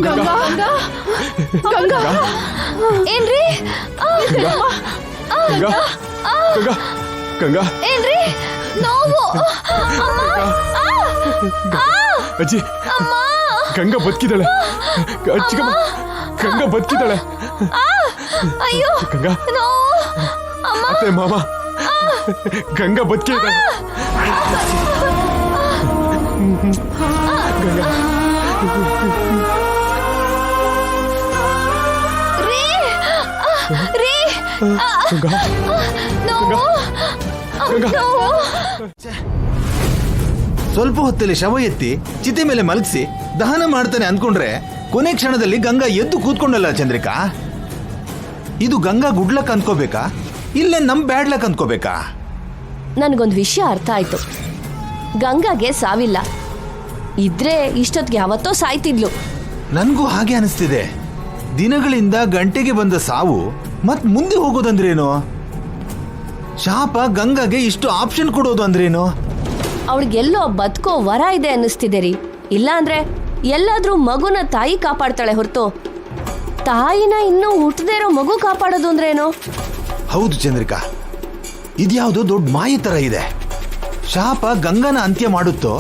ಗಂಗಾ ಗಂಗಾ ಏನ್ರಿ ಗಂಗಾ ಗಂಗಾ ಗಂಗಾ ಏನ್ರಿ ನೋವು ಅಜ್ಜಿ ಗಂಗಾ ಬದುಕಿದಾಳೆ ಚಿಕ್ಕಮ್ಮ ಗಂಗಾ ಬದುಕಿದಾಳೆ ಅಯ್ಯೋ ಗಂಗಾ ನೋವು ಅತ್ತೆ ಮಾಮ ಗಂಗಾ ಬದುಕಿದಾಳೆ ಗಂಗಾ ರೀ ಗಂಗಾ ನೋವು ನೋವು ಸ್ವಲ್ಪ ಹೊತ್ತಲ್ಲಿ ಶವ ಎತ್ತಿ ಚಿತೆ ಮೇಲೆ ಮಲಗಿಸಿ ದಹನ ಮಾಡ್ತಾನೆ ಅಂದ್ಕೊಂಡ್ರೆ ಕೊನೆ ಕ್ಷಣದಲ್ಲಿ ಗಂಗಾ ಎದ್ದು ಕೂತ್ಕೊಂಡಲ್ಲ ಚಂದ್ರಿಕಾ. ಇದು ಗಂಗಾ ಗುಡ್ ಲಕ್ ಅಂದ್ಕೋಬೇಕಾ ಇಲ್ಲೇ ನಮ್ ಬ್ಯಾಡ್ ಲಕ್ ಅಂದ್ಕೋಬೇಕಾ? ನನ್ಗೊಂದು ವಿಷಯ ಅರ್ಥ ಆಯ್ತು. ಗಂಗಾಗೆ ಸಾವಿಲ್ಲ, ಇದ್ರೆ ಇಷ್ಟೊತ್ತಿಗೆ ಯಾವತ್ತೋ ಸಾಯ್ತಿದ್ಲು. ನನ್ಗೂ ಹಾಗೆ ಅನಿಸ್ತಿದೆ. ದಿನಗಳಿಂದ ಗಂಟೆಗೆ ಬಂದ ಸಾವು ಮತ್ ಮುಂದೆ ಹೋಗೋದಂದ್ರೇನು? ಶಾಪ ಗಂಗಾಗೆ ಇಷ್ಟು ಆಪ್ಷನ್ ಕೊಡೋದು ಅಂದ್ರೇನು? ಅವಳಿಗೆಲ್ಲೋ ಬದುಕೋ ವರ ಇದೆ ಅನ್ನಿಸ್ತಿದೆ ರೀ. ಇಲ್ಲ ಅಂದ್ರೆ ಎಲ್ಲಾದ್ರೂ ಮಗುನ ತಾಯಿ ಕಾಪಾಡ್ತಾಳೆ ಹೊರತು ತಾಯಿನ ಇನ್ನೂ ಹುಟ್ಟದೇ ಇರೋ ಮಗು ಕಾಪಾಡೋದು ಅಂದ್ರೇನು? ಹೌದು ಚಂದ್ರಿಕಾ, ಇದ್ಯಾವುದೋ ದೊಡ್ಡ ಮಾಯಿ ತರ ಇದೆ. ಶಾಪ ಗಂಗಾನ ಅಂತ್ಯ ಮಾಡುತ್ತೋ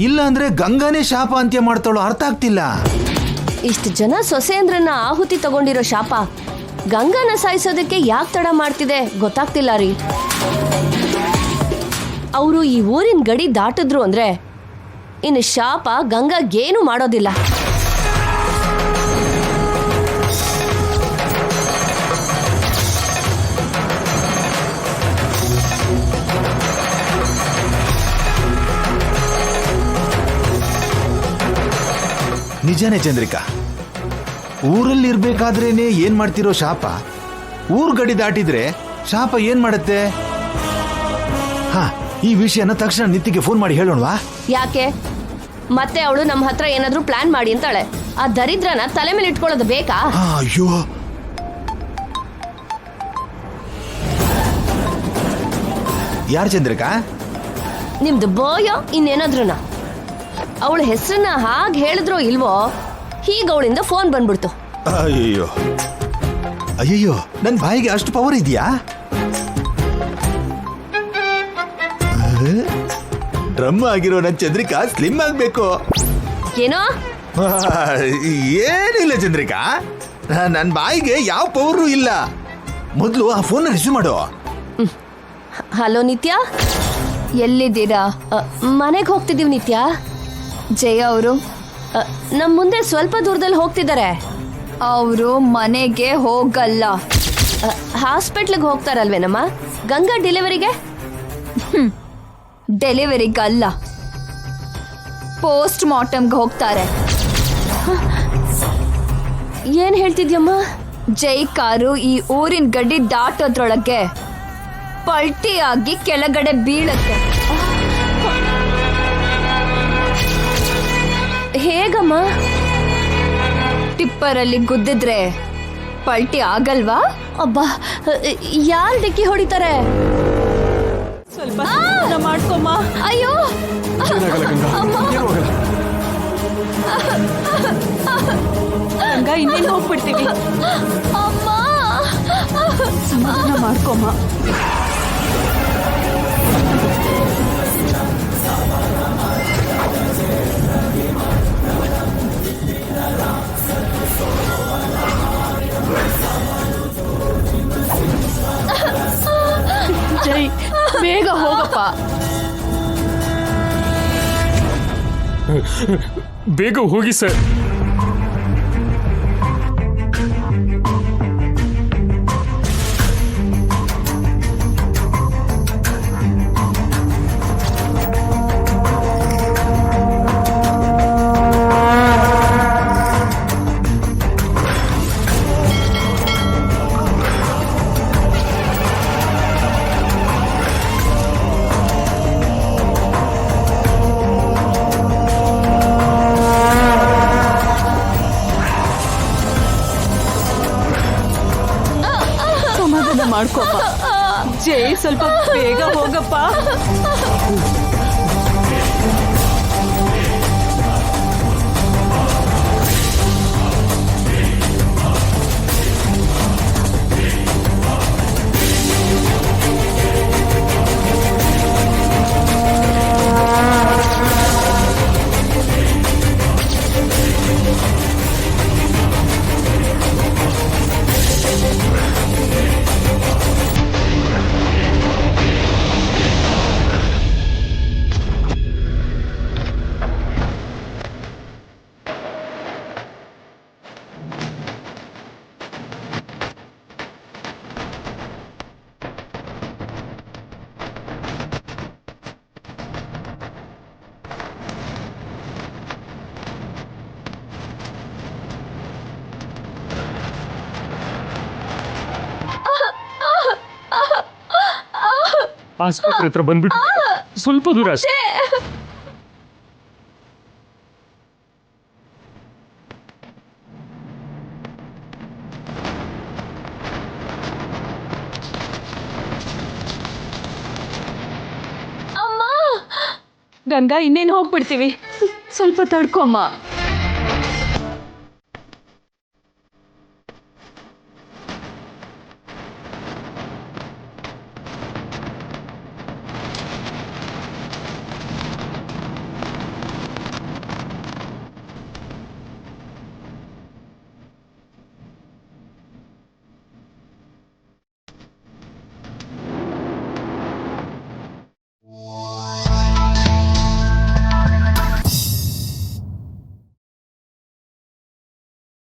ಇಲ್ಲ ಅಂದ್ರೆ ಗಂಗಾನೇ ಶಾಪ ಅಂತ್ಯ ಮಾಡ್ತಾಳೋ ಅರ್ಥ ಆಗ್ತಿಲ್ಲ. ಇಷ್ಟು ಜನ ಸೊಸೆಯಂದ್ರನ್ನ ಆಹುತಿ ತಗೊಂಡಿರೋ ಶಾಪ ಗಂಗಾನ ಸಾಯಿಸೋದಕ್ಕೆ ಯಾಕೆ ತಡ ಮಾಡ್ತಿದೆ ಗೊತ್ತಾಗ್ತಿಲ್ಲ ರೀ. ಅವರು ಈ ಊರಿನ ಗಡಿ ದಾಟಿದ್ರು ಅಂದ್ರೆ ಇನ್ನು ಶಾಪ ಗಂಗಾಗೇನು ಮಾಡೋದಿಲ್ಲ. ನಿಜನೇ ಚಂದ್ರಿಕಾ, ಊರಲ್ಲಿ ಇರ್ಬೇಕಾದ್ರೇನೆ ಏನ್ ಮಾಡ್ತಿರೋ ಶಾಪ ಊರ್ ಗಡಿ ದಾಟಿದ್ರೆ ಶಾಪ ಏನ್ ಮಾಡತ್ತೆ? ಹಾ, ಈ ವಿಷಯನ ತಕ್ಷಣ ನಿತ್ತಿಗೆ ಫೋನ್ ಮಾಡಿ ಹೇಳೋಣವಾ? ಯಾಕೆ ಮತ್ತೆ ಅವಳು ನಮ್ಮ ಹತ್ರ ಏನಾದ್ರೂ ಪ್ಲಾನ್ ಮಾಡಿ ಅಂತಾಳೆ. ಆ ದರಿದ್ರನ ತಲೆ ಮೇಲೆ ಇಟ್ಕೊಳ್ಳೋದು ಬೇಕಾ? ಅಯ್ಯೋ, ಯಾರು ಚಂದ್ರಿಕಾ? ನಿಮ್ದು ಬೋಯೋ ಇನ್ನೇನಾದ್ರೂನ? ಅವಳ ಹೆಸರನ್ನ ಹಾಗೆ ಹೇಳಿದ್ರೋ ಇಲ್ವೋ, ಹೀಗ ಅವಳಿಂದ ಫೋನ್ ಬಂದ್ಬಿಡ್ತು. ಅಯ್ಯೋ ಅಯ್ಯಯ್ಯೋ, ನನ್ ಬಾಯಿಗೆ ಅಷ್ಟು ಪವರ್ ಇದೆಯಾ? ಡ್ರಮ್ ಆಗಿರೋ ನನ್ ಚಂದ್ರಿಕಾ ಸ್ಲಿಮ್ ಆಗ್ಬೇಕು. ಏನೋ? ಏನಿಲ್ಲ ಚಂದ್ರಿಕಾ, ನನ್ ಬಾಯಿಗೆ ಯಾವ ಪವರು ಇಲ್ಲ. ಮೊದಲು ಆ ಫೋನ್ ರಿಸೀವ್ ಮಾಡು. ಹಲೋ ನಿತ್ಯ, ಎಲ್ಲಿದ್ದೀರಾ? ಮನೆಗೆ ಹೋಗ್ತಿದೀವಿ ನಿತ್ಯ. ಜಯ ಅವರು ನಮ್ಮ ಮುಂದೆ ಸ್ವಲ್ಪ ದೂರದಲ್ಲಿ ಹೋಗ್ತಿದ್ದಾರೆ. ಅವರು ಮನೆಗೆ ಹೋಗಲ್ಲ, ಹಾಸ್ಪಿಟ್ಲಿಗೆ ಹೋಗ್ತಾರಲ್ವೇನಮ್ಮ? ಗಂಗಾ ಡೆಲಿವರಿಗೆ? ಡೆಲಿವರಿಗಲ್ಲ, ಪೋಸ್ಟ್ ಮಾರ್ಟಮ್ಗೆ ಹೋಗ್ತಾರೆ. ಏನ್ ಹೇಳ್ತಿದ್ಯಮ್ಮ? ಜೈ ಕಾರು ಈ ಊರಿನ ಗಡಿ ದಾಟೋದ್ರೊಳಗೆ ಪಲ್ಟಿಯಾಗಿ ಕೆಳಗಡೆ ಬೀಳತ್ತೆ. ಹೇಗಮ್ಮ? ಟಿಪ್ಪರಲ್ಲಿ ಗುದ್ದಿದ್ರೆ ಪಲ್ಟಿ ಆಗಲ್ವಾ? ಅಬ್ಬಾ, ಯಾರು ಡಿಕ್ಕಿ ಹೊಡಿತಾರೆ? ಸ್ವಲ್ಪ ಮಾಡ್ಕೊಮ್ಮ. ಅಯ್ಯೋ ಗಂಗಾ, ಇನ್ನೇನು ಹೋಗ್ಬಿಡ್ತೀವಿ. ಅಮ್ಮ, ಸಮಾಧಾನ ಮಾಡ್ಕೊಮ್ಮ. ಜೈ, ಬೇಗ ಹೋಗಪ್ಪ. ಬೇಗ ಹೋಗಿ ಸರ್. ಮಾಡ್ಕೊಪ್ಪ. ಜೈ, ಸ್ವಲ್ಪ ಬೇಗ ಹೋಗಪ್ಪ. ಆಸ್ಪತ್ರೆ ಹತ್ರ ಬಂದ್ಬಿಟ್ಟು ಸ್ವಲ್ಪ ದೂರ ಅಷ್ಟೇ. ಗಂಗಾ ಇನ್ನೇನು ಹೋಗ್ಬಿಡ್ತೀವಿ, ಸ್ವಲ್ಪ ತಡ್ಕೊಮ್ಮ.